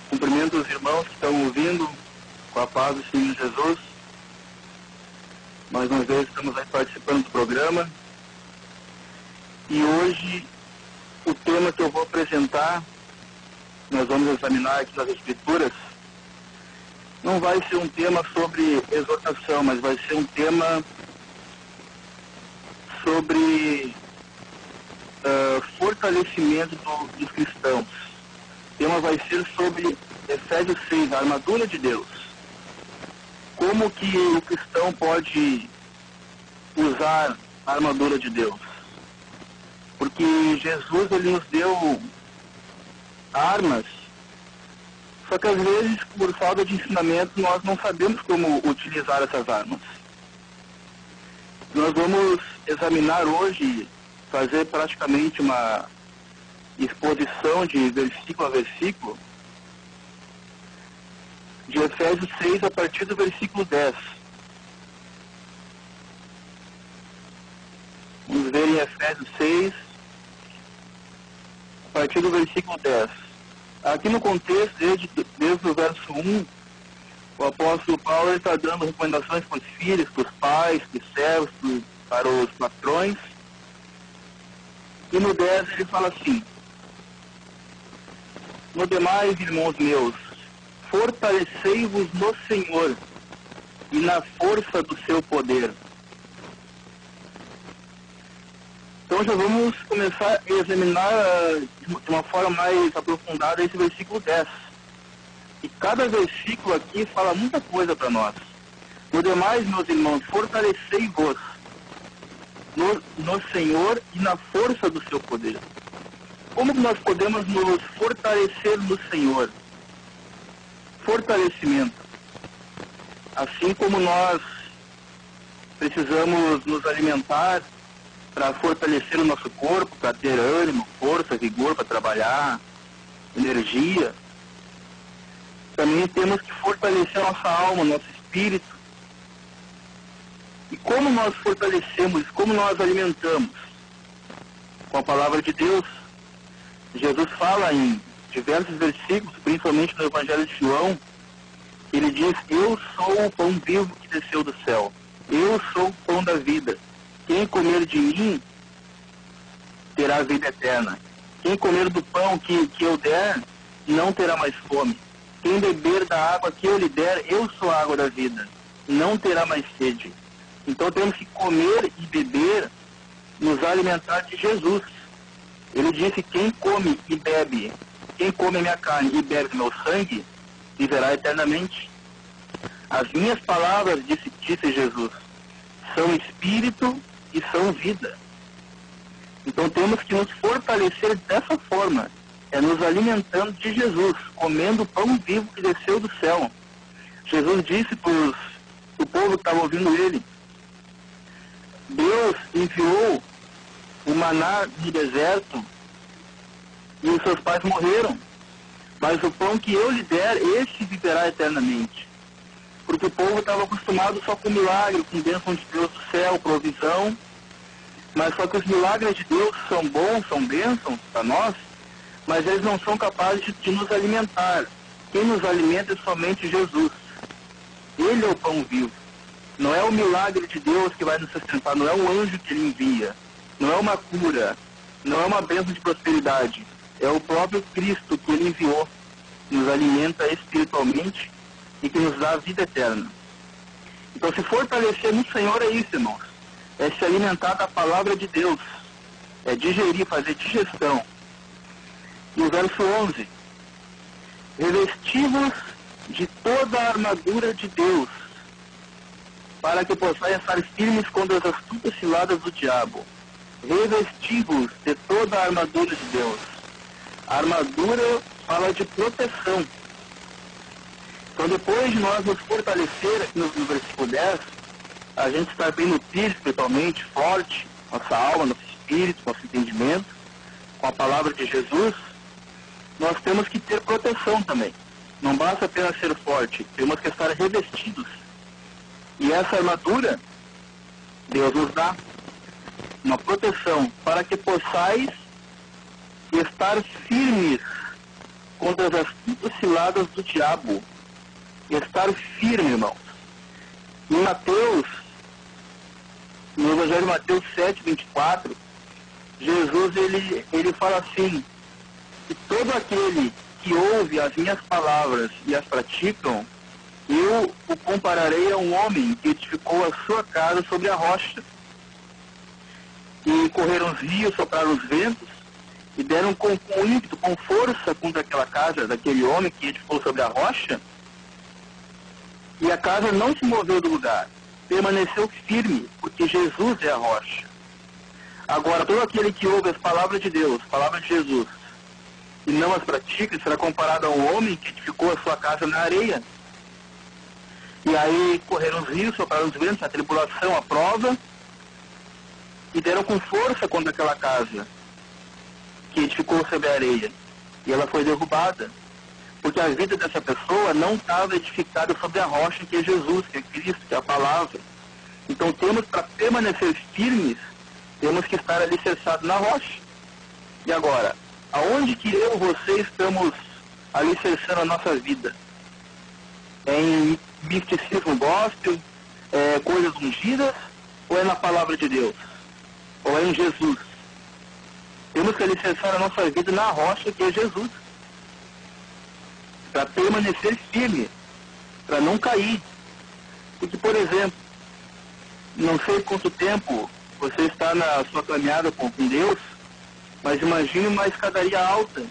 Cumprimento os irmãos que estão ouvindo com a paz do Senhor Jesus. Mais uma vez estamos aí participando do programa. E hoje o tema que eu vou apresentar, nós vamos examinar aqui nas Escrituras, não vai ser um tema sobre exortação, mas vai ser um tema sobre fortalecimento dos cristãos. O tema vai ser sobre Efésios 6, a armadura de Deus. Como que o cristão pode usar a armadura de Deus? Porque Jesus, ele nos deu armas, só que às vezes, por falta de ensinamento, nós não sabemos como utilizar essas armas. Nós vamos examinar hoje, fazer praticamente uma exposição de versículo a versículo, de Efésios 6, a partir do versículo 10. Vamos ver em Efésios 6, a partir do versículo 10. Aqui no contexto, desde o verso 1, o apóstolo Paulo está dando recomendações para os filhos, para os pais, para os servos, para os patrões. E no 10 ele fala assim: no demais, irmãos meus, fortalecei-vos no Senhor e na força do seu poder. Então já vamos começar a examinar de uma forma mais aprofundada esse versículo 10. E cada versículo aqui fala muita coisa para nós. No demais, meus irmãos, fortalecei-vos no Senhor e na força do seu poder. Como que nós podemos nos fortalecer no Senhor? Fortalecimento. Assim como nós precisamos nos alimentar para fortalecer o nosso corpo, para ter ânimo, força, vigor para trabalhar, energia, também temos que fortalecer a nossa alma, nosso espírito. E como nós fortalecemos, como nós alimentamos? Com a palavra de Deus. Jesus fala em diversos versículos, principalmente no Evangelho de João, ele diz: eu sou o pão vivo que desceu do céu. Eu sou o pão da vida. Quem comer de mim terá vida eterna. Quem comer do pão que eu der, não terá mais fome. Quem beber da água que eu lhe der, eu sou a água da vida. Não terá mais sede. Então temos que comer e beber, nos alimentar de Jesus. Ele disse: quem come e bebe, quem come a minha carne e bebe meu sangue, viverá eternamente. As minhas palavras, disse Jesus, são espírito e são vida. Então temos que nos fortalecer dessa forma, nos alimentando de Jesus, comendo o pão vivo que desceu do céu. Jesus disse para o povo que estava ouvindo ele: Deus enviou o maná no deserto e os seus pais morreram, mas o pão que eu lhe der, esse viverá eternamente. Porque o povo estava acostumado só com milagre, com bênção de Deus do céu, provisão, mas só que os milagres de Deus são bons, são bênçãos para nós, mas eles não são capazes de nos alimentar. Quem nos alimenta é somente Jesus. Ele é o pão vivo. Não é o milagre de Deus que vai nos sustentar, não é um anjo que ele envia, não é uma cura, não é uma bênção de prosperidade. É o próprio Cristo que ele enviou, nos alimenta espiritualmente e que nos dá a vida eterna. Então, se fortalecer no Senhor é isso, irmãos. É se alimentar da palavra de Deus. É digerir, fazer digestão. No verso 11: revesti-vos de toda a armadura de Deus, para que possais estar firmes contra as astutas ciladas do diabo. Revesti-vos de toda a armadura de Deus. A armadura fala de proteção. Então, depois de nós nos fortalecer, aqui no versículo 10, a gente está bem nutrido espiritualmente, forte, nossa alma, nosso espírito, nosso entendimento, com a palavra de Jesus, nós temos que ter proteção também. Não basta apenas ser forte, temos que estar revestidos. E essa armadura, Deus nos dá uma proteção para que possais estar firmes contra as astutas ciladas do diabo. Estar firme, irmãos. Em Mateus, no Evangelho de Mateus 7:24, Jesus ele fala assim: que todo aquele que ouve as minhas palavras e as praticam, eu o compararei a um homem que edificou a sua casa sobre a rocha. E correram os rios, sopraram os ventos, e deram com ímpeto, com força contra aquela casa daquele homem que edificou sobre a rocha, e a casa não se moveu do lugar, permaneceu firme, porque Jesus é a rocha. Agora, todo aquele que ouve as palavras de Deus, palavras de Jesus, e não as pratica, será comparado a um homem que edificou a sua casa na areia. E aí correram os rios, sopraram os ventos, a tribulação, a prova, e deram com força contra aquela casa que edificou sobre a areia. E ela foi derrubada, porque a vida dessa pessoa não estava edificada sobre a rocha que é Jesus, que é Cristo, que é a palavra. Então temos, para permanecer firmes, temos que estar alicerçados na rocha. E agora, aonde que eu e você estamos alicerçando a nossa vida? É em misticismo gospel, coisas ungidas, ou é na palavra de Deus? Ou é em Jesus? Temos que alicerçar a nossa vida na rocha que é Jesus, para permanecer firme, para não cair. Porque, por exemplo, não sei quanto tempo você está na sua caminhada com Deus, mas imagine uma escadaria alta,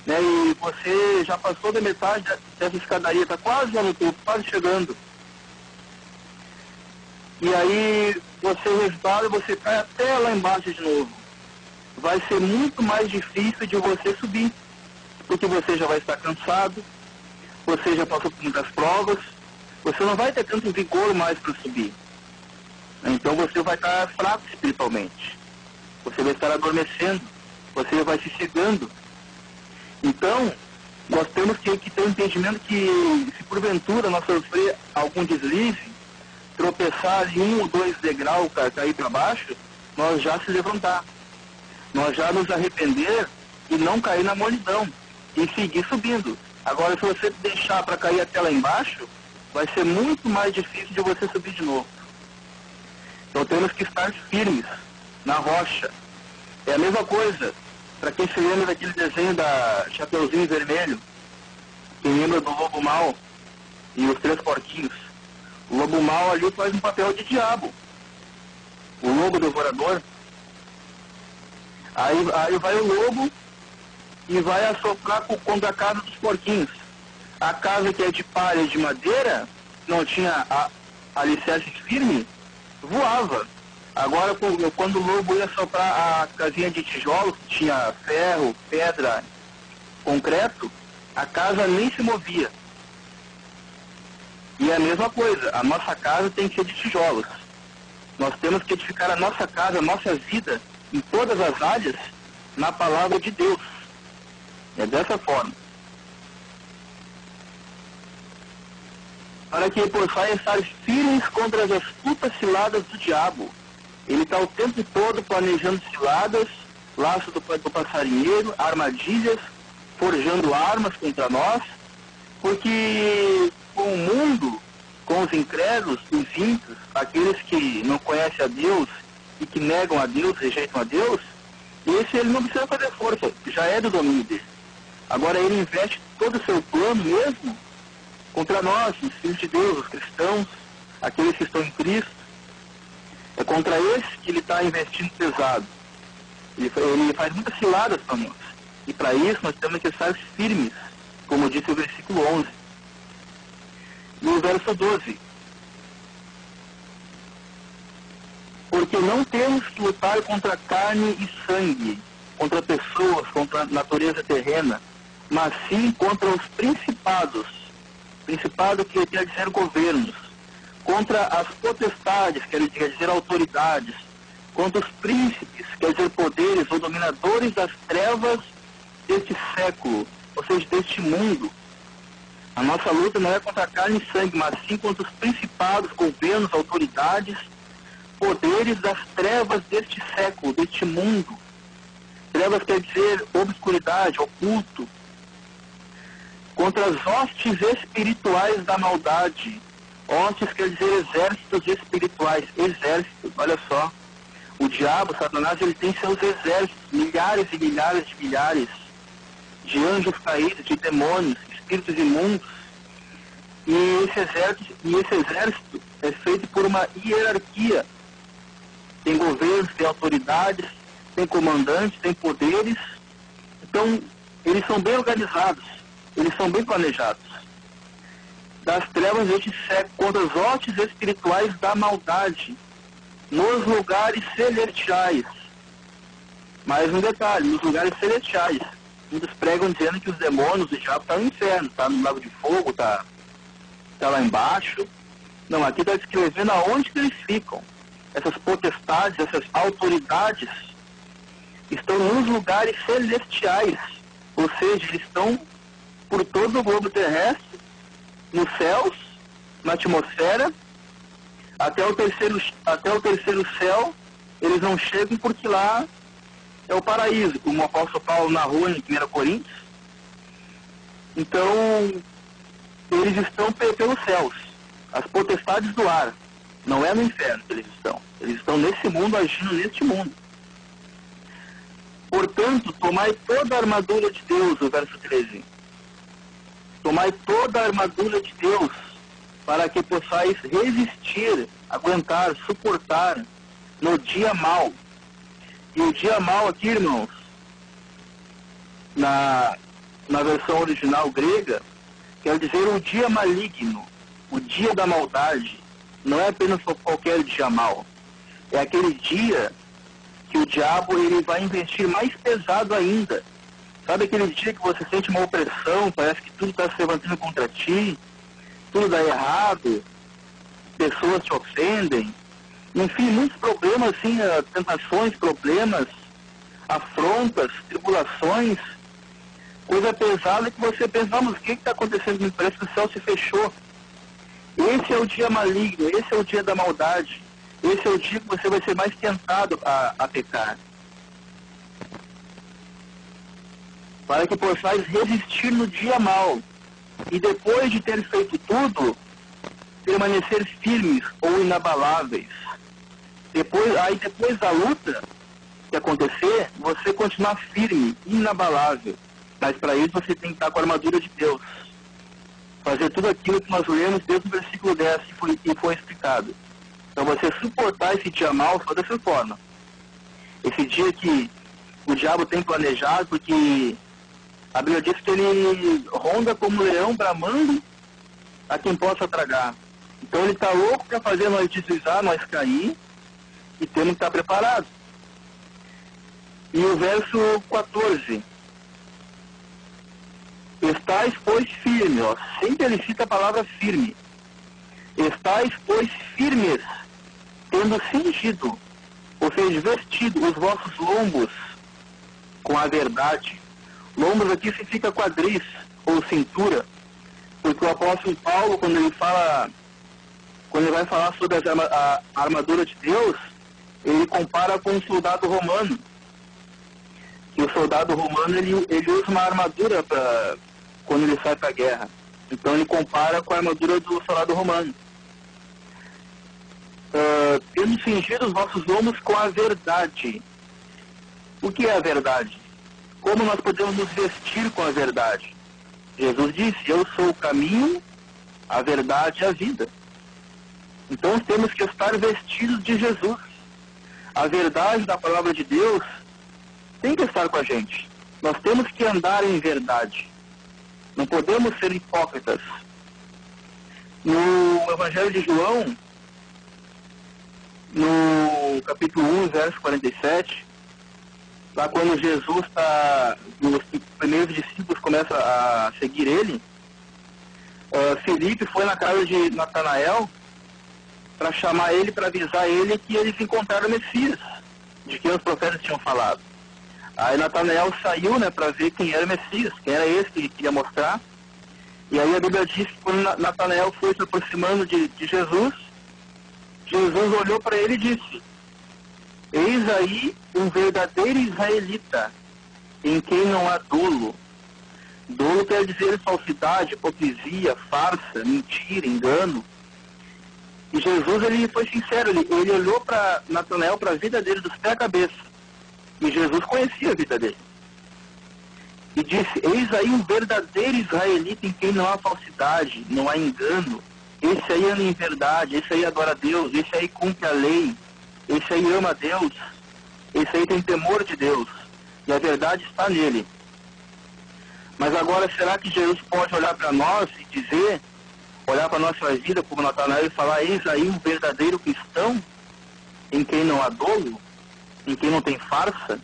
né? E você já passou da metade dessa escadaria, está quase lá no topo, quase chegando. E aí você resbala e você cai até lá embaixo de novo. Vai ser muito mais difícil de você subir, porque você já vai estar cansado, você já passou por muitas provas, você não vai ter tanto vigor mais para subir. Então você vai estar fraco espiritualmente, você vai estar adormecendo, você vai se cegando. Então, nós temos que ter um entendimento que, se porventura nós sofrer algum deslize, tropeçar em 1 ou 2 degraus, cair para baixo, nós já se levantar, nós já nos arrepender e não cair na molidão, e seguir subindo. Agora, se você deixar para cair até lá embaixo, vai ser muito mais difícil de você subir de novo. Então temos que estar firmes na rocha. É a mesma coisa, para quem se lembra daquele desenho da Chapeuzinho Vermelho, quem lembra do Lobo Mau e os 3 porquinhos. O Lobo Mau ali faz um papel de diabo, o lobo devorador. Aí vai o lobo e vai assoprar contra a casa dos porquinhos. A casa que é de palha e de madeira, não tinha alicerce firme, voava. Agora, quando o lobo ia soprar a casinha de tijolos, que tinha ferro, pedra, concreto, a casa nem se movia. E é a mesma coisa, a nossa casa tem que ser de tijolos. Nós temos que edificar a nossa casa, a nossa vida, em todas as áreas, na palavra de Deus. É dessa forma. Para que possais estar firmes contra as astutas ciladas do diabo. Ele está o tempo todo planejando ciladas, laço do passarinheiro, armadilhas, forjando armas contra nós, porque com o mundo, com os incrédulos, os ímpios, aqueles que não conhecem a Deus e que negam a Deus, rejeitam a Deus, esse ele não precisa fazer força, já é do domínio dele. Agora ele investe todo o seu plano mesmo contra nós, os filhos de Deus, os cristãos, aqueles que estão em Cristo. É contra esses que ele está investindo pesado. Ele faz muitas ciladas para nós. E para isso nós temos que estar firmes, como disse o versículo 11. E o verso 12. Porque não temos que lutar contra carne e sangue, contra pessoas, contra a natureza terrena, mas sim contra os principados. Principado que quer dizer governos, contra as potestades, quer dizer autoridades, contra os príncipes, quer dizer poderes ou dominadores das trevas deste século, ou seja, deste mundo. A nossa luta não é contra carne e sangue, mas sim contra os principados, governos, autoridades, poderes das trevas deste século, deste mundo. Trevas quer dizer obscuridade, oculto. contra as hostes espirituais da maldade. Hostes quer dizer exércitos espirituais. Exércitos, olha só. O diabo, Satanás, ele tem seus exércitos, milhares e milhares de anjos caídos, de demônios, espíritos imundos. E esse exército é feito por uma hierarquia. Tem governos, tem autoridades, tem comandantes, tem poderes. Então, eles são bem organizados, eles são bem planejados. Das trevas a gente segue contra os hostes espirituais da maldade, nos lugares celestiais. Mais um detalhe, nos lugares celestiais. Muitos pregam dizendo que os demônios, o diabo está no inferno, está no lago de fogo, está lá embaixo. Não, aqui está descrevendo aonde que eles ficam. Essas potestades, essas autoridades estão nos lugares celestiais. Ou seja, eles estão por todo o globo terrestre, nos céus, na atmosfera, até o terceiro céu, eles não chegam porque lá é o paraíso, como o apóstolo Paulo narrou em 1 Coríntios. Então, eles estão pelos céus, as potestades do ar. Não é no inferno que eles estão. Eles estão nesse mundo, agindo neste mundo. Portanto, tomai toda a armadura de Deus, o verso 13. Tomai toda a armadura de Deus, para que possais resistir, aguentar, suportar no dia mau. E o dia mau aqui, irmãos, na versão original grega, quer dizer o dia maligno, o dia da maldade. Não é apenas qualquer dia mau. É aquele dia que o diabo ele vai investir mais pesado ainda. Sabe aquele dia que você sente uma opressão, parece que tudo está se levantando contra ti, tudo dá errado, pessoas te ofendem, enfim, muitos problemas, assim, tentações, problemas, afrontas, tribulações, coisa pesada que você pensa, vamos, o que está acontecendo? Me parece que o céu se fechou. Esse é o dia maligno, esse é o dia da maldade, esse é o dia que você vai ser mais tentado a pecar. Para que possais resistir no dia mau, e depois de ter feito tudo, permanecer firmes ou inabaláveis. Depois da luta que acontecer, você continuar firme, inabalável. Mas para isso você tem que estar com a armadura de Deus. Fazer tudo aquilo que nós lemos desde o versículo 10 e foi explicado. Então você suportar esse dia mau só dessa forma. Esse dia que o diabo tem planejado, porque a Bíblia diz que ele ronda como leão bramando a quem possa tragar. Então ele está louco para fazer nós deslizar, nós cair, e temos que estar preparados. E o verso 14. Estais, pois, firmes. Sempre ele cita a palavra firme. Estais, pois, firmes, tendo cingido, ou seja, vestido os vossos lombos com a verdade. Lombos aqui significa quadris, ou cintura, porque o apóstolo Paulo, quando ele vai falar sobre a armadura de Deus, ele compara com um soldado romano. E o soldado romano, ele usa uma armadura quando ele sai para a guerra. Então ele compara com a armadura do soldado romano. Tendo cingido os vossos lombos com a verdade. O que é a verdade? Como nós podemos nos vestir com a verdade? Jesus disse, eu sou o caminho, a verdade e a vida. Então temos que estar vestidos de Jesus. A verdade da palavra de Deus tem que estar com a gente. Nós temos que andar em verdade. Não podemos ser hipócritas. No Evangelho de João, no capítulo 1, verso 47, lá quando Jesus os primeiros discípulos começam a seguir ele, Felipe foi na casa de Natanael para chamar ele, para avisar ele que eles encontraram o Messias, de quem os profetas tinham falado. Aí Natanael saiu, para ver quem era o Messias, quem era esse que ele queria mostrar. E aí a Bíblia diz que quando Natanael foi se aproximando de Jesus, Jesus olhou para ele e disse, eis aí um verdadeiro israelita, em quem não há dolo. Dolo quer dizer falsidade, hipocrisia, farsa, mentira, engano. E Jesus, ele foi sincero, ele olhou para Natanael, para a vida dele dos pés à cabeça. E Jesus conhecia a vida dele. E disse: eis aí um verdadeiro israelita em quem não há falsidade, não há engano. Esse aí anda em verdade, esse aí adora a Deus, esse aí cumpre a lei, esse aí ama a Deus, esse aí tem temor de Deus. E a verdade está nele. Mas agora, será que Jesus pode olhar para nós e dizer, olhar para a nossa vida como Natanael e falar: eis aí um verdadeiro cristão em quem não há dolo, em quem não tem farsa,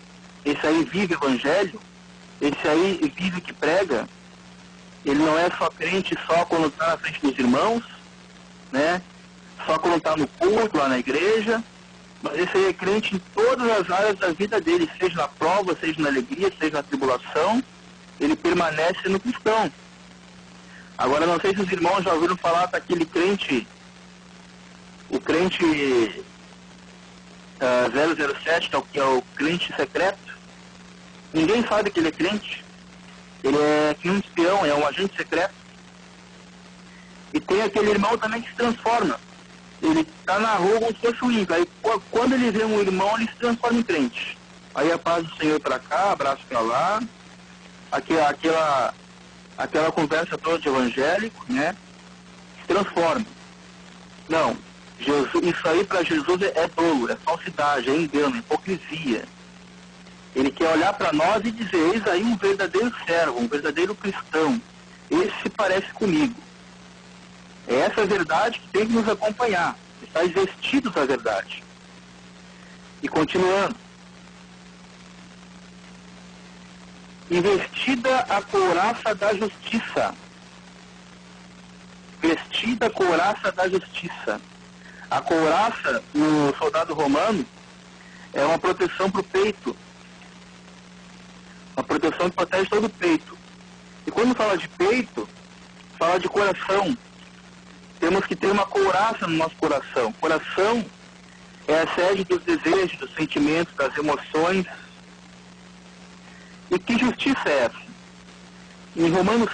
esse aí vive o evangelho, esse aí vive que prega, ele não é só crente só quando está na frente dos irmãos, né? Só quando está no culto, lá na igreja, mas esse aí é crente em todas as áreas da vida dele, seja na prova, seja na alegria, seja na tribulação, ele permanece no cristão. Agora, não sei se os irmãos já ouviram falar daquele crente, o crente 007, que é o crente secreto. Ninguém sabe que ele é crente. Ele é que um espião, é um agente secreto. E tem aquele irmão também que se transforma. Ele está na rua como se fosse um ímpio. Aí quando ele vê um irmão, ele se transforma em crente. Aí a paz do Senhor para cá, abraço para lá. Aquela conversa toda de evangélico, né? Se transforma. Não. Jesus, isso aí para Jesus é dolo, é falsidade, é engano, é hipocrisia. Ele quer olhar para nós e dizer: eis aí um verdadeiro servo, um verdadeiro cristão. Esse se parece comigo. É essa verdade que tem que nos acompanhar. Está investido da verdade. E continuando. Investida a couraça da justiça. Vestida a couraça da justiça. A couraça, no soldado romano, é uma proteção para o peito. Uma proteção que protege todo o peito. E quando fala de peito, fala de coração. Temos que ter uma couraça no nosso coração. Coração é a sede dos desejos, dos sentimentos, das emoções. E que justiça é essa? Em Romanos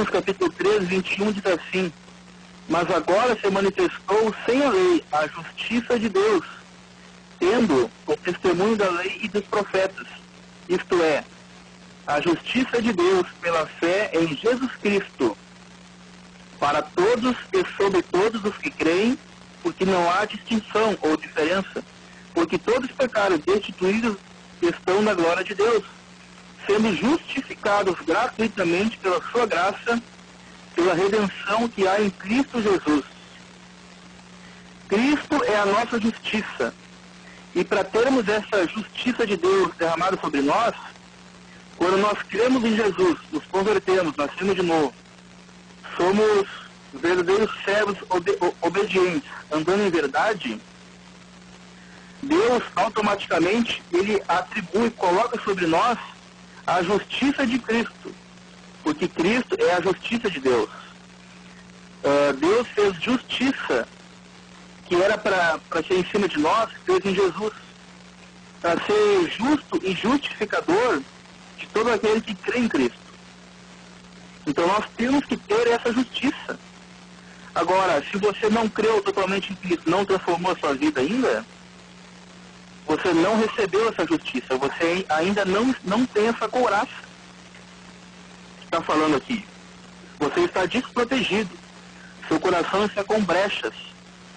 capítulo 3, 21, diz assim: mas agora se manifestou sem a lei a justiça de Deus, tendo o testemunho da lei e dos profetas, isto é, a justiça de Deus pela fé em Jesus Cristo, para todos e sobre todos os que creem, porque não há distinção ou diferença, porque todos pecaram, destituídos estão da glória de Deus, sendo justificados gratuitamente pela sua graça, pela redenção que há em Cristo Jesus. Cristo é a nossa justiça. E para termos essa justiça de Deus derramada sobre nós, quando nós cremos em Jesus, nos convertemos, nascemos de novo, somos verdadeiros servos obedientes, andando em verdade, Deus automaticamente, ele atribui, coloca sobre nós a justiça de Cristo, porque Cristo é a justiça de Deus. Deus fez justiça que era para ser em cima de nós, fez em Jesus, para ser justo e justificador de todo aquele que crê em Cristo. Então nós temos que ter essa justiça. Agora, se você não creu totalmente em Cristo, não transformou a sua vida ainda, você não recebeu essa justiça, você ainda não tem essa couraça que está falando aqui. Você está desprotegido, seu coração está com brechas,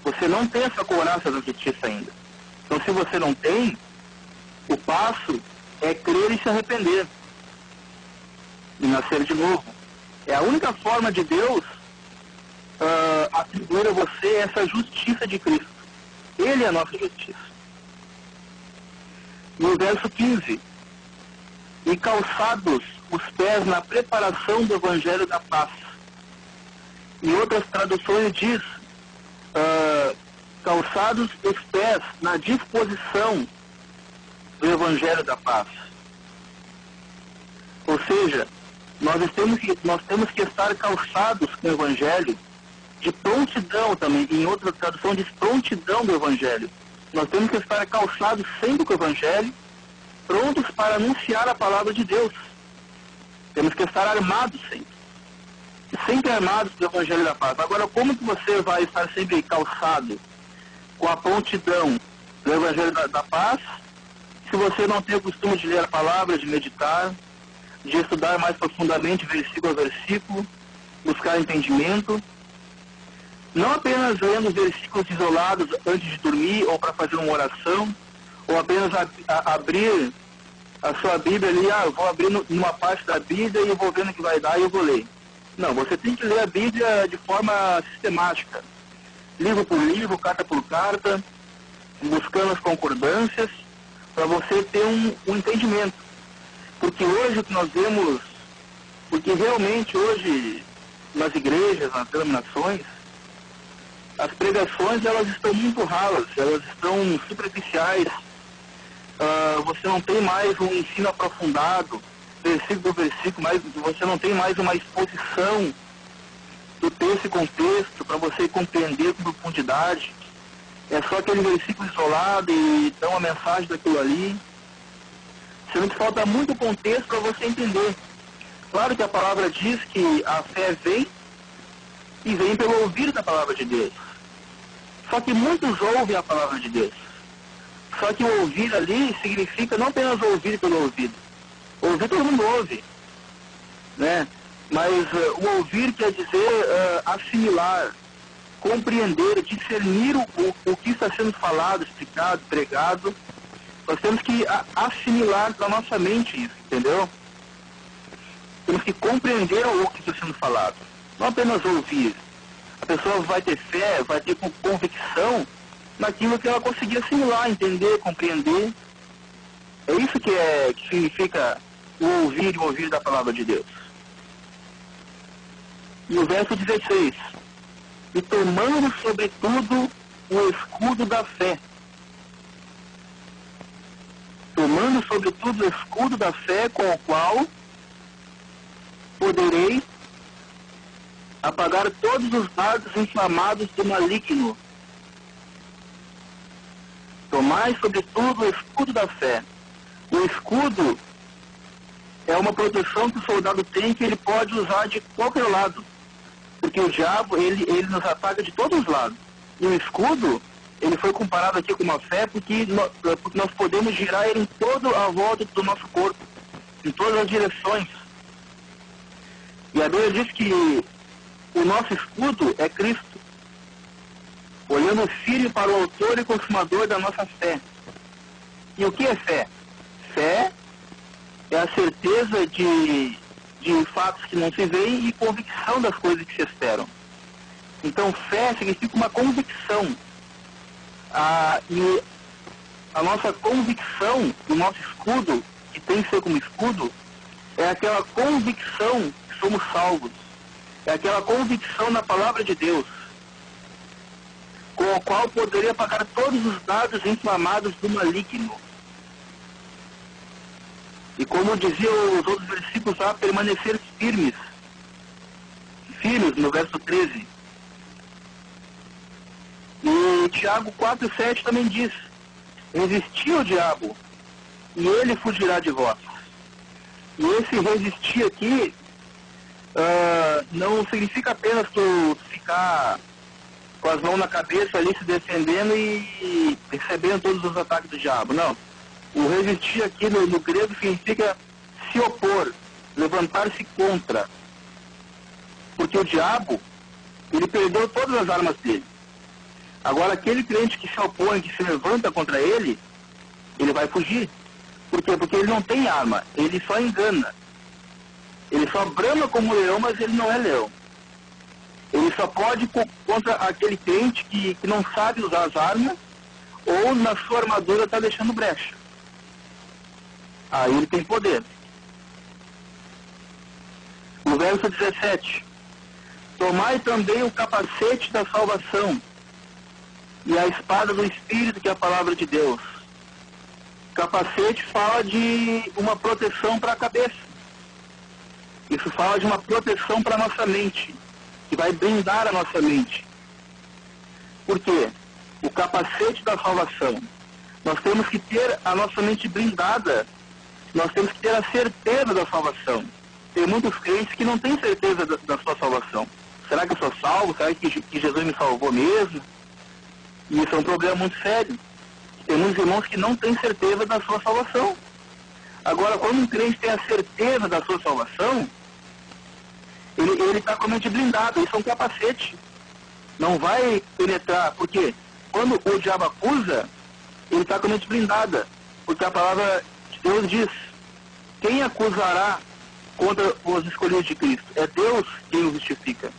você não tem essa couraça da justiça ainda. Então, se você não tem, o passo é crer e se arrepender e nascer de novo. É a única forma de Deus atribuir a você essa justiça de Cristo. Ele é a nossa justiça. No verso 15: e calçados os pés na preparação do Evangelho da paz. Em outras traduções diz, calçados os pés na disposição do Evangelho da paz. Ou seja, nós temos que estar calçados com o Evangelho, de prontidão também. Em outra tradução diz prontidão do Evangelho. Nós temos que estar calçados sempre com o Evangelho, prontos para anunciar a palavra de Deus. Temos que estar armados sempre armados do Evangelho da Paz. Agora, como que você vai estar sempre calçado com a prontidão do Evangelho da Paz, se você não tem o costume de ler a palavra, de meditar, de estudar mais profundamente, versículo a versículo, buscar entendimento, não apenas lendo versículos isolados antes de dormir ou para fazer uma oração, ou apenas abrir a sua Bíblia ali, eu vou abrir numa parte da Bíblia e eu vou vendo o que vai dar e eu vou ler. Não, você tem que ler a Bíblia de forma sistemática, livro por livro, carta por carta, buscando as concordâncias, para você ter um entendimento. Porque hoje o que nós vemos, porque realmente hoje nas igrejas, nas denominações, as pregações elas estão muito ralas, elas estão superficiais, você não tem mais um ensino aprofundado, versículo por versículo, você não tem mais uma exposição do texto e contexto para você compreender com profundidade. É só aquele versículo isolado e dá uma mensagem daquilo ali. Sendo que falta muito contexto para você entender. Claro que a palavra diz que a fé vem e vem pelo ouvir da palavra de Deus. Só que muitos ouvem a palavra de Deus. Só que o ouvir ali significa não apenas ouvir pelo ouvido. Ouvir todo mundo ouve, né? Mas o ouvir quer dizer assimilar, compreender, discernir o que está sendo falado, explicado, pregado. Nós temos que assimilar na nossa mente isso, entendeu? Temos que compreender o que está sendo falado, não apenas ouvir. A pessoa vai ter fé, vai ter convicção naquilo que ela conseguir assimilar, entender, compreender. É isso que significa o ouvir e o ouvir da palavra de Deus. E o verso 16. E tomando sobretudo o escudo da fé. Tomando sobretudo o escudo da fé, com o qual poderei apagar todos os dardos inflamados do maligno. Tomai sobretudo o escudo da fé. O escudo é uma proteção que o soldado tem, que ele pode usar de qualquer lado. Porque o diabo, ele nos ataca de todos os lados. E o escudo, ele foi comparado aqui com uma fé porque nós podemos girar ele em toda a volta do nosso corpo, em todas as direções. E a Bíblia diz que o nosso escudo é Cristo, olhando firme para o autor e consumador da nossa fé. E o que é fé? Fé é a certeza de fatos que não se veem e convicção das coisas que se esperam. Então, fé significa uma convicção. E a nossa convicção, o nosso escudo, que tem que ser como escudo, é aquela convicção que somos salvos. É aquela convicção na palavra de Deus, com a qual poderia apagar todos os dados inflamados do maligno. E como diziam os outros versículos lá, permanecer firmes. Firmes, no verso 13. E Tiago 4,7 também diz: resistir ao diabo, e ele fugirá de vós. E esse resistir aqui não significa apenas tu ficar com as mãos na cabeça ali se defendendo e recebendo todos os ataques do diabo. Não. O resistir aqui no grego significa se opor, levantar-se contra. Porque o diabo, ele perdeu todas as armas dele. Agora, aquele crente que se opõe, que se levanta contra ele, ele vai fugir. Por quê? Porque ele não tem arma, ele só engana. Ele só brama como leão, mas ele não é leão. Ele só pode contra aquele crente que não sabe usar as armas, ou na sua armadura está deixando brecha. Aí ele tem poder. No verso 17. Tomai também o capacete da salvação e a espada do Espírito, que é a palavra de Deus. Capacete fala de uma proteção para a cabeça. Isso fala de uma proteção para a nossa mente, que vai blindar a nossa mente. Por quê? O capacete da salvação. Nós temos que ter a nossa mente blindada nós temos que ter a certeza da salvação. Tem muitos crentes que não têm certeza da sua salvação. Será que eu sou salvo? Será que Jesus me salvou mesmo? E isso é um problema muito sério. Tem muitos irmãos que não têm certeza da sua salvação. Agora, quando um crente tem a certeza da sua salvação, ele está com a mente blindada, isso é um capacete. Não vai penetrar, porque quando o diabo acusa, ele está com a mente blindada. Porque a palavra de Deus diz: quem acusará contra os escolhidos de Cristo? É Deus quem os justifica.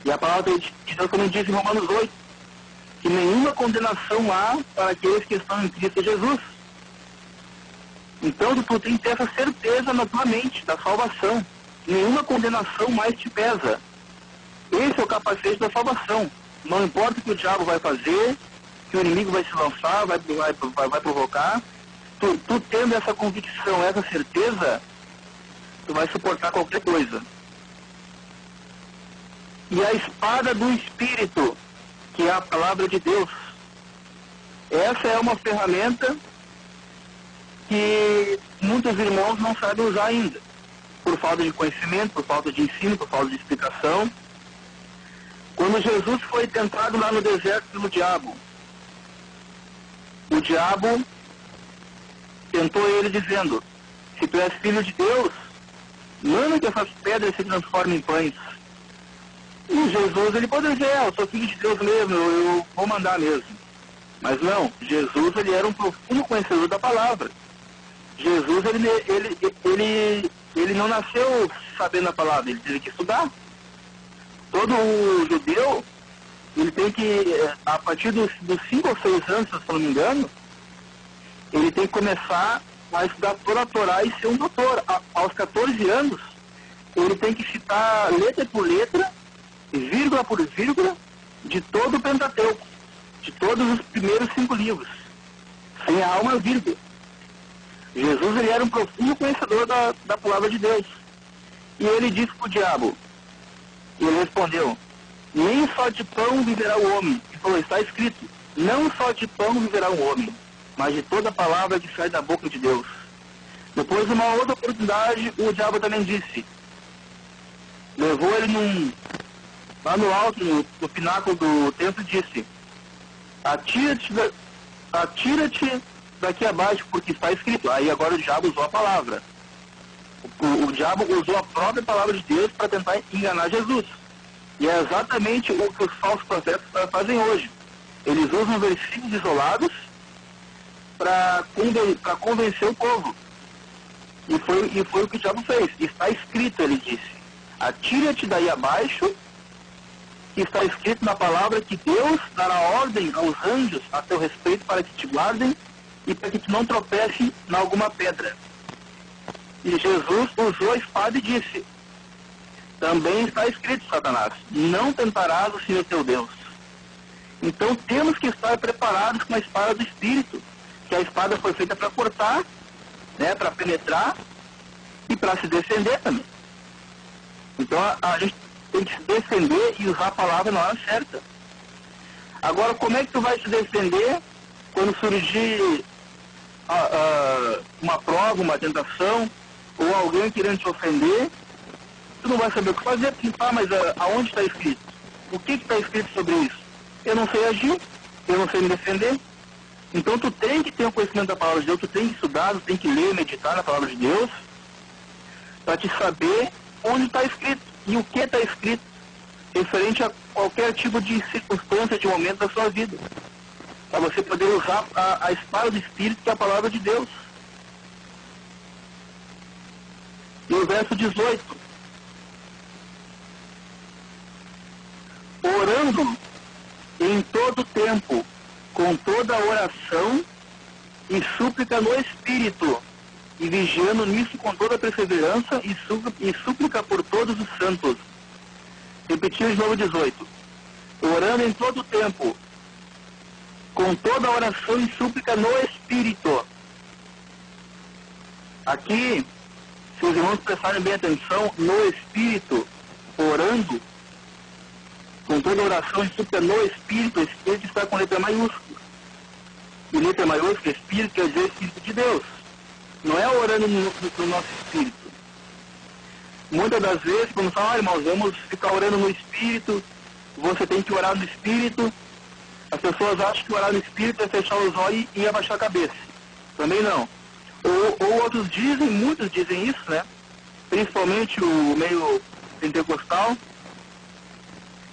E a palavra de Deus também diz em Romanos 8, que nenhuma condenação há para aqueles que estão em Cristo Jesus. Então tu tem que ter essa certeza na tua mente da salvação. Nenhuma condenação mais te pesa. Esse é o capacete da salvação. Não importa o que o diabo vai fazer, que o inimigo vai se lançar, vai provocar. Tu tendo essa convicção, essa certeza, tu vai suportar qualquer coisa. E a espada do Espírito, que é a palavra de Deus. Essa é uma ferramenta que muitos irmãos não sabem usar ainda, por falta de conhecimento, por falta de ensino, por falta de explicação. Quando Jesus foi tentado lá no deserto pelo diabo, o diabo tentou ele dizendo: se tu és filho de Deus, manda que essas pedras se transformem em pães. E Jesus, ele pode dizer: eu sou filho de Deus mesmo, eu vou mandar mesmo. Mas não, Jesus, ele era um profundo conhecedor da palavra. Jesus, ele não nasceu sabendo a palavra, ele teve que estudar. Todo judeu, ele tem que, a partir dos 5 ou 6 anos, se eu não me engano, ele tem que começar a estudar toda a Torá e ser um doutor. Aos 14 anos, ele tem que citar letra por letra, vírgula por vírgula, de todo o Pentateuco, de todos os primeiros 5 livros, sem a alma vírgula. Jesus, ele era um profundo conhecedor da palavra de Deus. E ele disse para o diabo, e ele respondeu: nem só de pão viverá o homem. Ele falou: está escrito, não só de pão viverá o homem, mas de toda palavra que sai da boca de Deus. Depois, numa outra oportunidade, o diabo também disse, levou ele lá no alto, no pináculo do templo, e disse: atira-te daqui abaixo, porque está escrito. Aí agora o diabo usou a palavra. O diabo usou a própria palavra de Deus para tentar enganar Jesus. E é exatamente o que os falsos profetas fazem hoje. Eles usam versículos isolados para convencer o povo. E foi o que o diabo fez. Está escrito, ele disse: atira-te daí abaixo, que está escrito na palavra que Deus dará ordem aos anjos a teu respeito para que te guardem e para que tu não tropece em alguma pedra. E Jesus usou a espada e disse: também está escrito, Satanás, não tentarás o Senhor teu Deus. Então temos que estar preparados com a espada do Espírito, que a espada foi feita para cortar, né, para penetrar e para se defender também. Então a gente tem que se defender e usar a palavra na hora certa. Agora, como é que tu vai se defender quando surgir uma prova, uma tentação, ou alguém querendo te ofender? Tu não vai saber o que fazer, porque mas aonde está escrito? O que está escrito sobre isso? Eu não sei agir, eu não sei me defender. Então tu tem que ter o conhecimento da palavra de Deus, tu tem que estudar, tu tem que ler, meditar na palavra de Deus, para te saber onde está escrito e o que está escrito, referente a qualquer tipo de circunstância, de momento da sua vida, para você poder usar a espada do Espírito, que é a palavra de Deus. E o verso 18: orando em todo tempo, com toda oração e súplica no Espírito, e vigiando nisso com toda perseverança e súplica por todos os santos. Repetir de novo 18. Orando em todo tempo, com toda oração e súplica no Espírito. Aqui, se os irmãos prestarem bem atenção, no Espírito, orando, com toda oração e súplica no Espírito, o Espírito está com letra maiúscula. E letra maiúscula, Espírito, quer dizer Espírito de Deus. Não é orando no nosso espírito. Muitas das vezes, quando falam, irmãos, vamos ficar orando no espírito, você tem que orar no espírito, as pessoas acham que orar no espírito é fechar os olhos e abaixar a cabeça. Também não. Ou outros dizem, muitos dizem isso, né? Principalmente o meio pentecostal,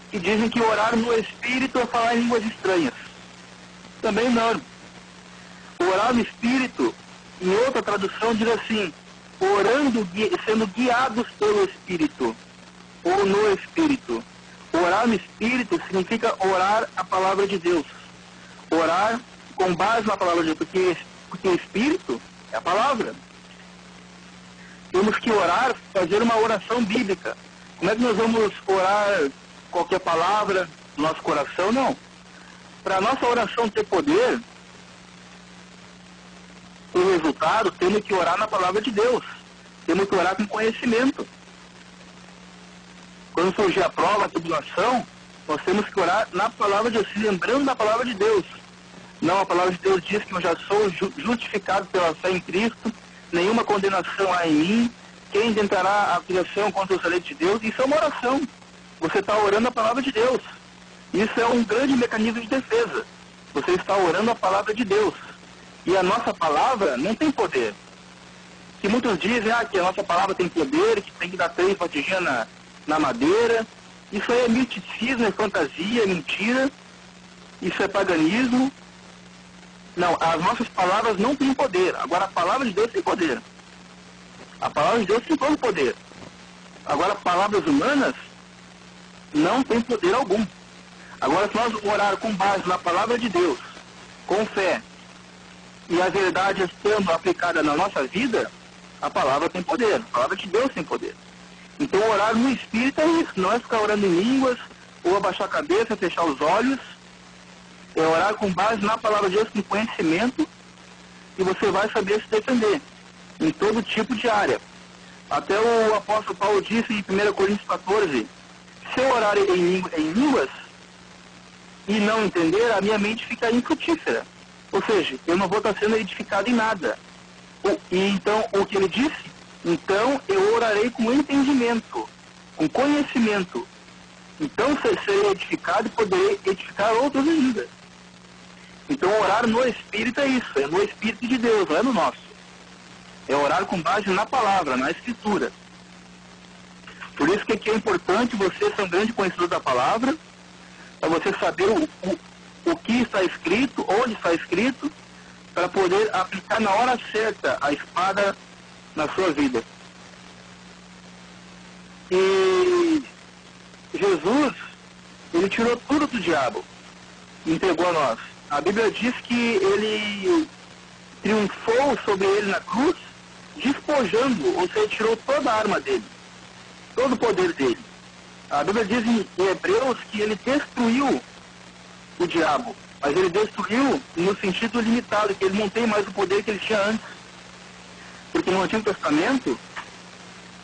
que dizem que orar no espírito é falar em línguas estranhas. Também não. Orar no espírito, em outra tradução, diz assim, orando, sendo guiados pelo espírito, ou no espírito. Orar no espírito significa orar a palavra de Deus. Orar com base na palavra de Deus, porque espírito é a palavra. Temos que orar, fazer uma oração bíblica. Como é que nós vamos orar qualquer palavra no nosso coração? Não. Para a nossa oração ter poder, o resultado, temos que orar na palavra de Deus. Temos que orar com conhecimento. Quando surgir a prova, a tribulação, nós temos que orar na palavra de Deus, se lembrando da palavra de Deus. Não, a palavra de Deus diz que eu já sou justificado pela fé em Cristo, nenhuma condenação há em mim, quem tentará acusação contra os eleitos de Deus? Isso é uma oração. Você está orando a palavra de Deus. Isso é um grande mecanismo de defesa. Você está orando a palavra de Deus. E a nossa palavra não tem poder. Que muitos dizem que a nossa palavra tem poder, que tem que dar 3 batidinhas na madeira. Isso aí é misticismo, é fantasia, é mentira. Isso é paganismo. Não, as nossas palavras não têm poder. Agora a palavra de Deus tem poder. A palavra de Deus tem todo poder. Agora palavras humanas não têm poder algum. Agora se nós orar com base na palavra de Deus, com fé, e a verdade estando aplicada na nossa vida, a palavra tem poder. A palavra de Deus tem poder. Então orar no Espírito é isso. Não é ficar orando em línguas, ou abaixar a cabeça, fechar os olhos. É orar com base na palavra de Deus, com conhecimento, e você vai saber se defender em todo tipo de área. Até o apóstolo Paulo disse em 1 Coríntios 14, se eu orar em línguas e não entender, a minha mente fica infrutífera. Ou seja, eu não vou estar sendo edificado em nada. E então, o que ele disse? Então, eu orarei com entendimento, com conhecimento. Então, serei edificado e poderei edificar outros ainda. Então, orar no Espírito é isso, é no Espírito de Deus, não é no nosso. É orar com base na palavra, na Escritura. Por isso que aqui é importante você ser um grande conhecedor da palavra, para você saber o que está escrito, onde está escrito, para poder aplicar na hora certa a espada na sua vida. E Jesus, ele tirou tudo do diabo e entregou a nós. A Bíblia diz que ele triunfou sobre ele na cruz, despojando, ou seja, tirou toda a arma dele, todo o poder dele. A Bíblia diz em Hebreus que ele destruiu o diabo, mas ele destruiu no sentido limitado, que ele não tem mais o poder que ele tinha antes. Porque no Antigo Testamento,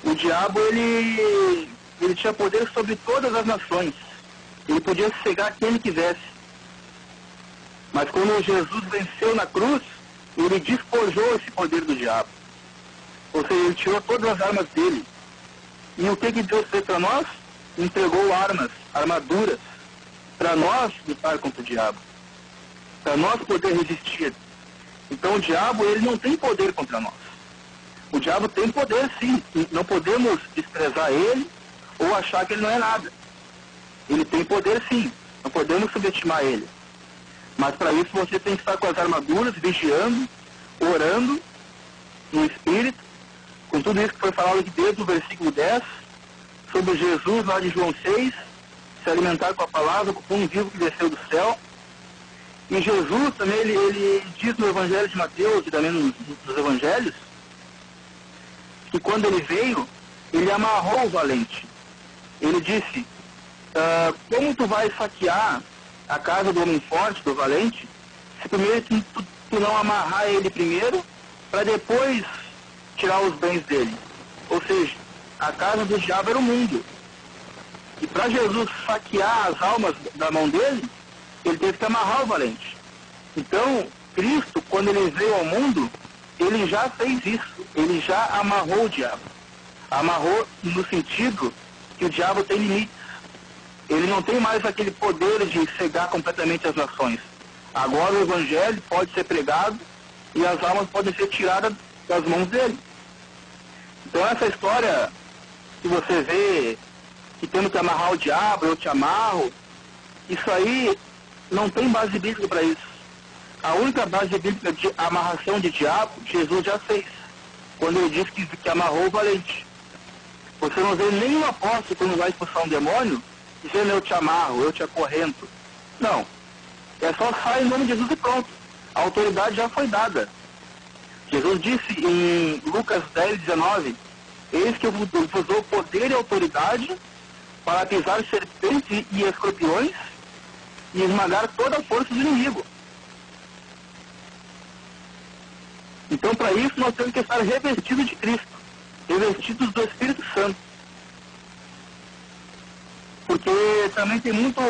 o diabo, ele tinha poder sobre todas as nações. Ele podia cegar quem ele quisesse. Mas quando Jesus venceu na cruz, ele despojou esse poder do diabo. Ou seja, ele tirou todas as armas dele. E o que Deus fez para nós? Entregou armas, armaduras, para nós lutar contra o diabo. Para nós poder resistir. Então o diabo, ele não tem poder contra nós. O diabo tem poder sim. Não podemos desprezar ele ou achar que ele não é nada. Ele tem poder sim. Não podemos subestimar ele. Mas para isso você tem que estar com as armaduras, vigiando, orando no Espírito, com tudo isso que foi falado aqui desde o versículo 10, sobre Jesus lá de João 6, se alimentar com a palavra, com o pão vivo que desceu do céu. E Jesus também, ele diz no Evangelho de Mateus e também nos Evangelhos, que quando ele veio, ele amarrou o valente. Ele disse, como tu vais saquear a casa do homem forte, do valente, se primeiro tu não amarrar ele primeiro, para depois tirar os bens dele. Ou seja, a casa do diabo era o mundo. E para Jesus saquear as almas da mão dele, ele teve que amarrar o valente. Então, Cristo, quando ele veio ao mundo, ele já fez isso, ele já amarrou o diabo. Amarrou no sentido que o diabo tem limites. Ele não tem mais aquele poder de cegar completamente as nações. Agora o evangelho pode ser pregado e as almas podem ser tiradas das mãos dele. Então essa história que você vê, que temos que amarrar o diabo, eu te amarro, isso aí não tem base bíblica para isso. A única base bíblica de amarração de diabo, Jesus já fez, quando ele disse que amarrou o valente. Você não vê nenhum apóstolo quando vai expulsar um demônio dizendo eu te amarro, eu te acorrento. Não. É só sair em nome de Jesus e pronto. A autoridade já foi dada. Jesus disse em Lucas 10, 19, eis que eu vos dou poder e autoridade para pisar serpentes e escorpiões e esmagar toda a força do inimigo. Então, para isso, nós temos que estar revestidos de Cristo, revestidos do Espírito Santo. Porque também tem muito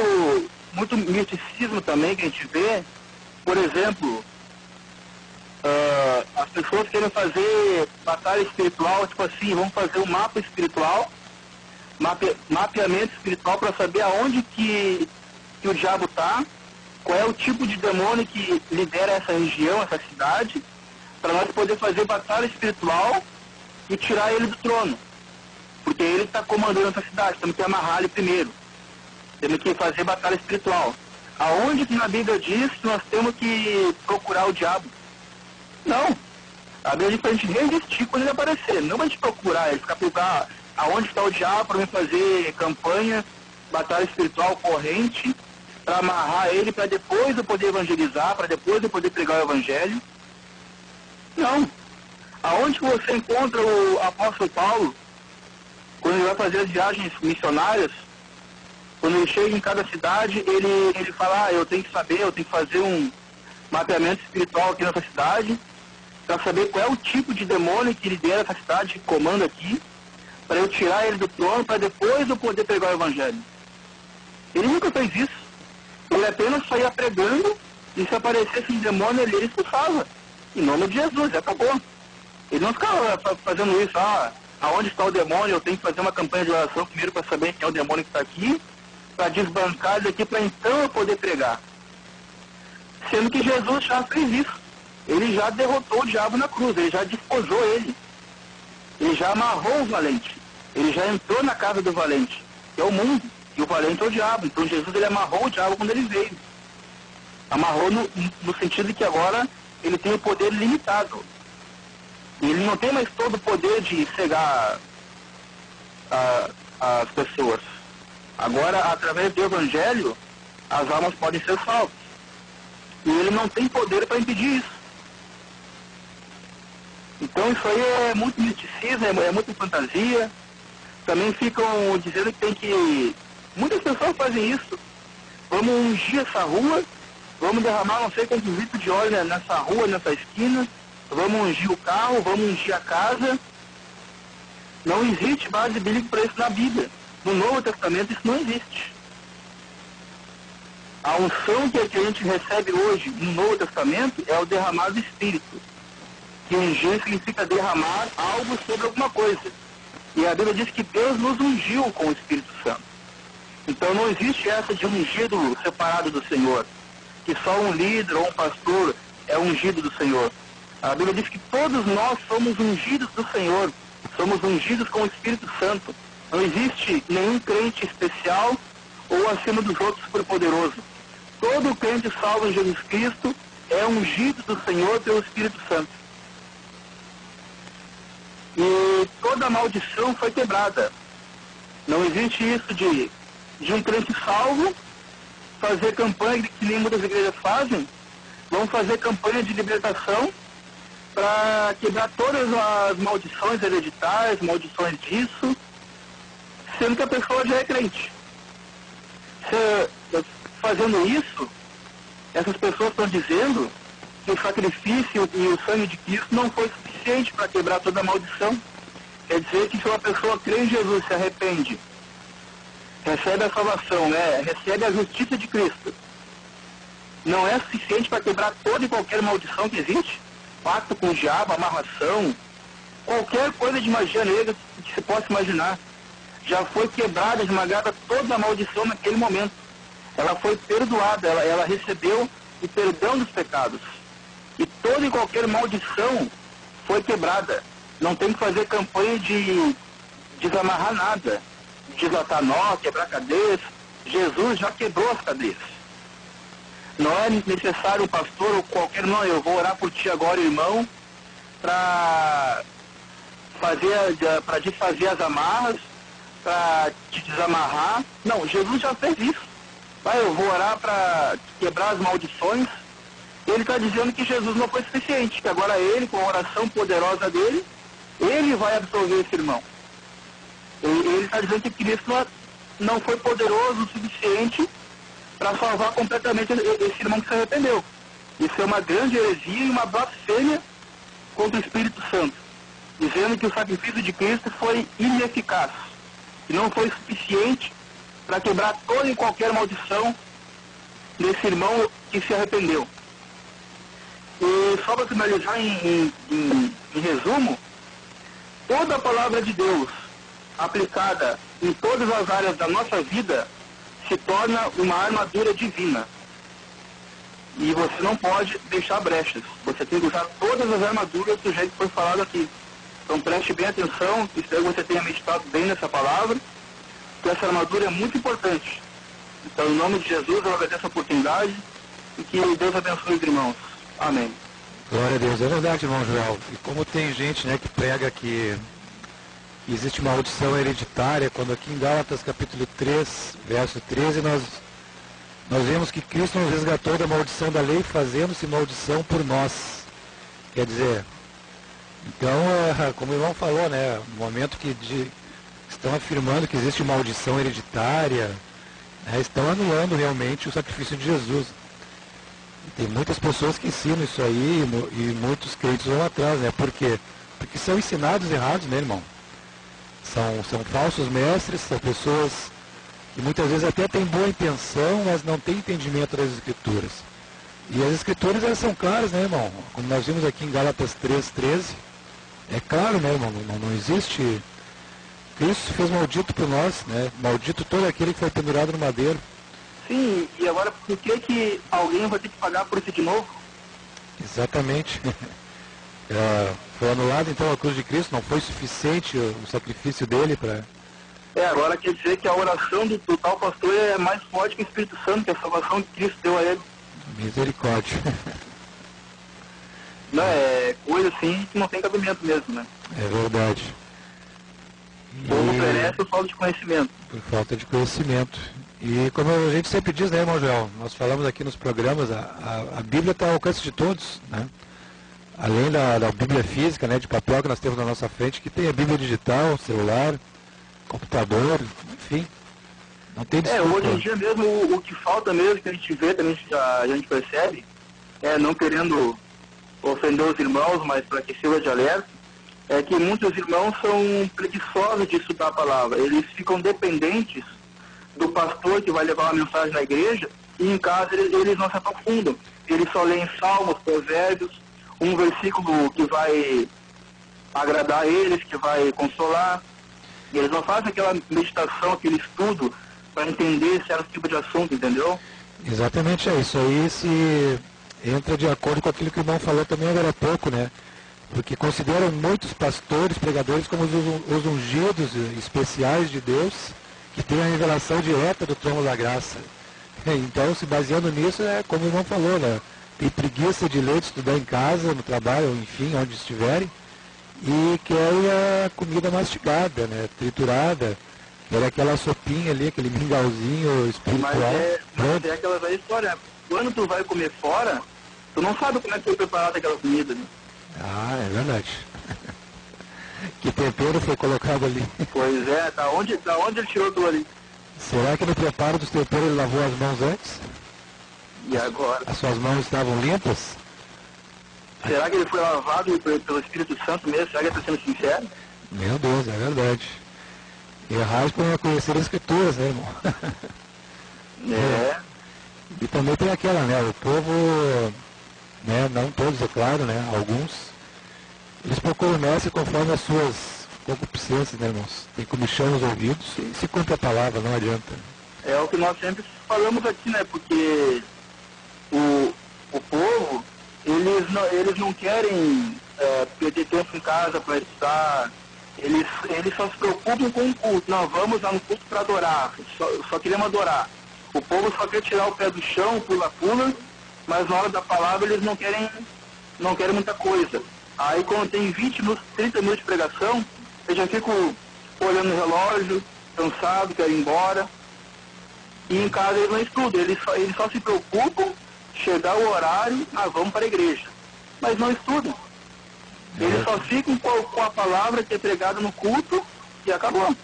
misticismo também que a gente vê. Por exemplo, as pessoas querem fazer batalha espiritual, tipo assim, vamos fazer um mapa espiritual, mapeamento espiritual para saber aonde que o diabo está, qual é o tipo de demônio que lidera essa região, essa cidade, para nós poder fazer batalha espiritual e tirar ele do trono. Porque ele está comandando essa cidade, temos que amarrar ele primeiro. Temos que fazer batalha espiritual. Aonde que na Bíblia diz que nós temos que procurar o diabo? Não. A Bíblia diz para a gente resistir quando ele aparecer, não para a gente procurar ele, ficar procurando aonde está o diabo para fazer campanha, batalha espiritual corrente, para amarrar ele, para depois eu poder evangelizar, para depois eu poder pregar o evangelho. Não. Aonde que você encontra o apóstolo Paulo, quando ele vai fazer as viagens missionárias, quando ele chega em cada cidade, ele fala, eu tenho que saber, eu tenho que fazer um mapeamento espiritual aqui nessa cidade, para saber qual é o tipo de demônio que lidera essa cidade, que comanda aqui, para eu tirar ele do trono, para depois eu poder pregar o evangelho. Ele nunca fez isso. Ele apenas saía pregando, e se aparecesse um demônio, ele expulsava. Em nome de Jesus, acabou. Ele não ficava fazendo isso, aonde está o demônio, eu tenho que fazer uma campanha de oração primeiro para saber quem é o demônio que está aqui, para desbancar ele aqui, para então eu poder pregar. Sendo que Jesus já fez isso. Ele já derrotou o diabo na cruz, ele já despojou ele. Ele já amarrou o valente. Ele já entrou na casa do valente, que é o mundo, e o valente é o diabo. Então Jesus, ele amarrou o diabo quando ele veio. Amarrou no sentido de que agora ele tem o poder limitado. Ele não tem mais todo o poder de cegar as pessoas. Agora, através do evangelho, as almas podem ser salvas. E ele não tem poder para impedir isso. Então isso aí é muito misticismo, é muita fantasia. Também ficam dizendo que tem que... Muitas pessoas fazem isso. Vamos ungir essa rua, vamos derramar não sei quantos litros de óleo nessa rua, nessa esquina, vamos ungir o carro, vamos ungir a casa. Não existe base bíblica para isso na Bíblia. No Novo Testamento isso não existe. A unção que a gente recebe hoje no Novo Testamento é o derramar do Espírito. Que ungir significa derramar algo sobre alguma coisa. E a Bíblia diz que Deus nos ungiu com o Espírito Santo. Então não existe essa de ungido separado do Senhor, que só um líder ou um pastor é ungido do Senhor. A Bíblia diz que todos nós somos ungidos do Senhor, somos ungidos com o Espírito Santo. Não existe nenhum crente especial ou acima dos outros superpoderoso. Todo crente salvo em Jesus Cristo é ungido do Senhor pelo Espírito Santo. E toda maldição foi quebrada. Não existe isso de um crente salvo fazer campanha que nem muitas igrejas fazem. Vão fazer campanha de libertação para quebrar todas as maldições hereditárias, maldições disso, sendo que a pessoa já é crente. Fazendo isso, essas pessoas estão dizendo que o sacrifício e o sangue de Cristo não foi suficiente para quebrar toda a maldição. Quer dizer que se uma pessoa crê em Jesus, se arrepende, recebe a salvação, recebe a justiça de Cristo, não é suficiente para quebrar toda e qualquer maldição que existe? pacto com o diabo, amarração, qualquer coisa de magia negra que se possa imaginar. Já foi quebrada, esmagada toda a maldição naquele momento. Ela foi perdoada, ela recebeu o perdão dos pecados. E toda e qualquer maldição foi quebrada. Não tem que fazer campanha de desamarrar nada, desatar nó, quebrar cadeias. Jesus já quebrou as cadeias. Não é necessário um pastor ou qualquer, não, eu vou orar por ti agora, irmão, para desfazer as amarras, para te desamarrar. Não, Jesus já fez isso. Eu vou orar para quebrar as maldições. Ele está dizendo que Jesus não foi suficiente, que agora ele, com a oração poderosa dele, ele vai absolver esse irmão. Ele está dizendo que Cristo não foi poderoso o suficiente para salvar completamente esse irmão que se arrependeu. Isso é uma grande heresia e uma blasfêmia contra o Espírito Santo, dizendo que o sacrifício de Cristo foi ineficaz, que não foi suficiente para quebrar toda e qualquer maldição desse irmão que se arrependeu. E só para finalizar em resumo, toda a palavra de Deus aplicada em todas as áreas da nossa vida se torna uma armadura divina. E você não pode deixar brechas. Você tem que usar todas as armaduras do jeito que foi falado aqui. Então preste bem atenção, espero que você tenha meditado bem nessa palavra, que essa armadura é muito importante. Então, em nome de Jesus, eu agradeço a oportunidade e que Deus abençoe os irmãos. Amém. Glória a Deus. É verdade, irmão Joel. E como tem gente, né, que prega que existe uma maldição hereditária, quando aqui em Gálatas capítulo 3, verso 13, nós vemos que Cristo nos resgatou da maldição da lei, fazendo-se maldição por nós. Quer dizer, então, como o irmão falou, né, no momento que estão afirmando que existe maldição hereditária, né, estão anulando realmente o sacrifício de Jesus. E tem muitas pessoas que ensinam isso aí e muitos crentes vão atrás, né? Por quê? Porque são ensinados errados, né, irmão? São falsos mestres, são pessoas que muitas vezes até têm boa intenção, mas não têm entendimento das Escrituras. E as Escrituras, elas são claras, né, irmão? Como nós vimos aqui em Gálatas 3:13, é claro, né, irmão? Não existe... Cristo fez maldito por nós, né? Maldito todo aquele que foi pendurado no madeiro. Sim, e agora por que alguém vai ter que pagar por isso de novo? Exatamente. Foi anulado então a cruz de Cristo, não foi suficiente o sacrifício dele para... Agora quer dizer que a oração do tal pastor é mais forte que o Espírito Santo, que a salvação que Cristo deu a ele. Misericórdia. Não, é coisa assim que não tem cabimento mesmo, né? É verdade. O povo perece por falta de conhecimento. Por falta de conhecimento. E como a gente sempre diz, né, irmão Joel, nós falamos aqui nos programas, a Bíblia está ao alcance de todos, né? Além da Bíblia física, né, de papel que nós temos na nossa frente, que tem a Bíblia digital, celular, computador, enfim. Não tem desculpa. Hoje em dia mesmo, o que falta mesmo, que a gente vê, também a gente percebe, não querendo ofender os irmãos, mas para que sirva de alerta, é que muitos irmãos são preguiçosos de estudar a palavra. Eles ficam dependentes do pastor que vai levar uma mensagem na igreja, e em casa eles não se aprofundam. Eles só leem salmos, provérbios, um versículo que vai agradar eles, que vai consolar. E eles não fazem aquela meditação, aquele estudo para entender certo tipo de assunto, entendeu? Exatamente, é isso aí. Se entra de acordo com aquilo que o irmão falou também agora há pouco, né? Porque consideram muitos pastores, pregadores como os ungidos especiais de Deus, que têm a revelação direta do trono da graça. Então, se baseando nisso, como o irmão falou, né? Tem preguiça de ler, de estudar em casa, no trabalho, enfim, onde estiverem, e querem a comida mastigada, né? Triturada, querem aquela sopinha ali, aquele mingauzinho espiritual. Mas é aquela velha história. Quando tu vai comer fora, tu não sabe como é que foi preparada aquela comida, né? Ah, é verdade. Que tempero foi colocado ali? Pois é, da onde ele tirou tudo ali? Será que no preparo dos temperos ele lavou as mãos antes? E agora? As suas mãos estavam limpas? Será que ele foi lavado pelo Espírito Santo mesmo? Será que ele está sendo sincero? Meu Deus, é verdade. Errais por não conhecer as Escrituras, né, irmão? É. E também tem aquela, né? O povo né, não todos, é claro, né, alguns, eles procuram o mestre conforme as suas concupiscências, né, irmãos? Tem comichão os ouvidos e se cumpre a palavra, não adianta. É o que nós sempre falamos aqui, né? Porque o povo, eles não querem perder tempo em casa para estudar, eles só se preocupam com o culto. Não, vamos lá no culto para adorar, só queremos adorar. O povo só quer tirar o pé do chão, pula-pula, mas na hora da palavra eles não querem muita coisa. Aí quando tem 20 minutos, 30 minutos de pregação, eu já fico olhando o relógio, cansado, quero ir embora. E em casa eles não estudam, eles só se preocupam, chegar o horário, vamos para a igreja. Mas não estudam. Eles só ficam com a palavra que é pregada no culto e acabou.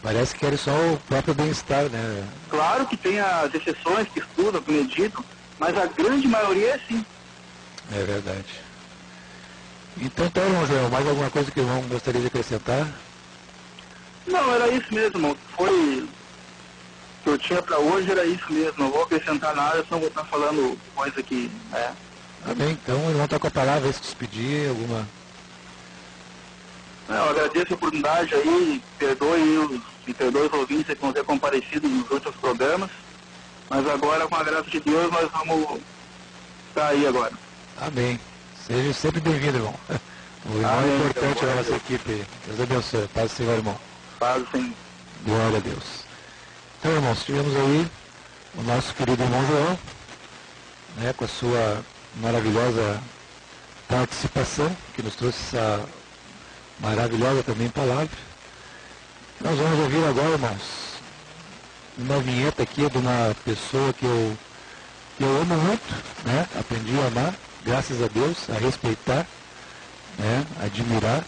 Parece que querem só o próprio bem-estar, né? Claro que tem as exceções que estudam, que meditam, mas a grande maioria é assim. É verdade. Então, irmão Joel, mais alguma coisa que o irmão gostaria de acrescentar? Não, era isso mesmo, irmão. Foi o que eu tinha para hoje, era isso mesmo. Não vou acrescentar nada, senão vou estar falando coisa que... Amém. Então, o irmão está com a palavra, se despedir, alguma... Eu agradeço a oportunidade aí, perdoe os ouvintes que vão ter comparecido nos outros programas, mas agora, com a graça de Deus, nós vamos estar aí agora. Amém. Seja sempre bem-vindo, irmão. O irmão é importante na nossa equipe. Deus abençoe. Paz do Senhor, irmão. Paz do Senhor. Glória a Deus. Então, irmãos, tivemos aí o nosso querido irmão João, né, com a sua maravilhosa participação, que nos trouxe essa maravilhosa também palavra. Nós vamos ouvir agora, irmãos, uma vinheta aqui de uma pessoa que eu amo muito, né? Aprendi a amar, graças a Deus, a respeitar, né? Admirar.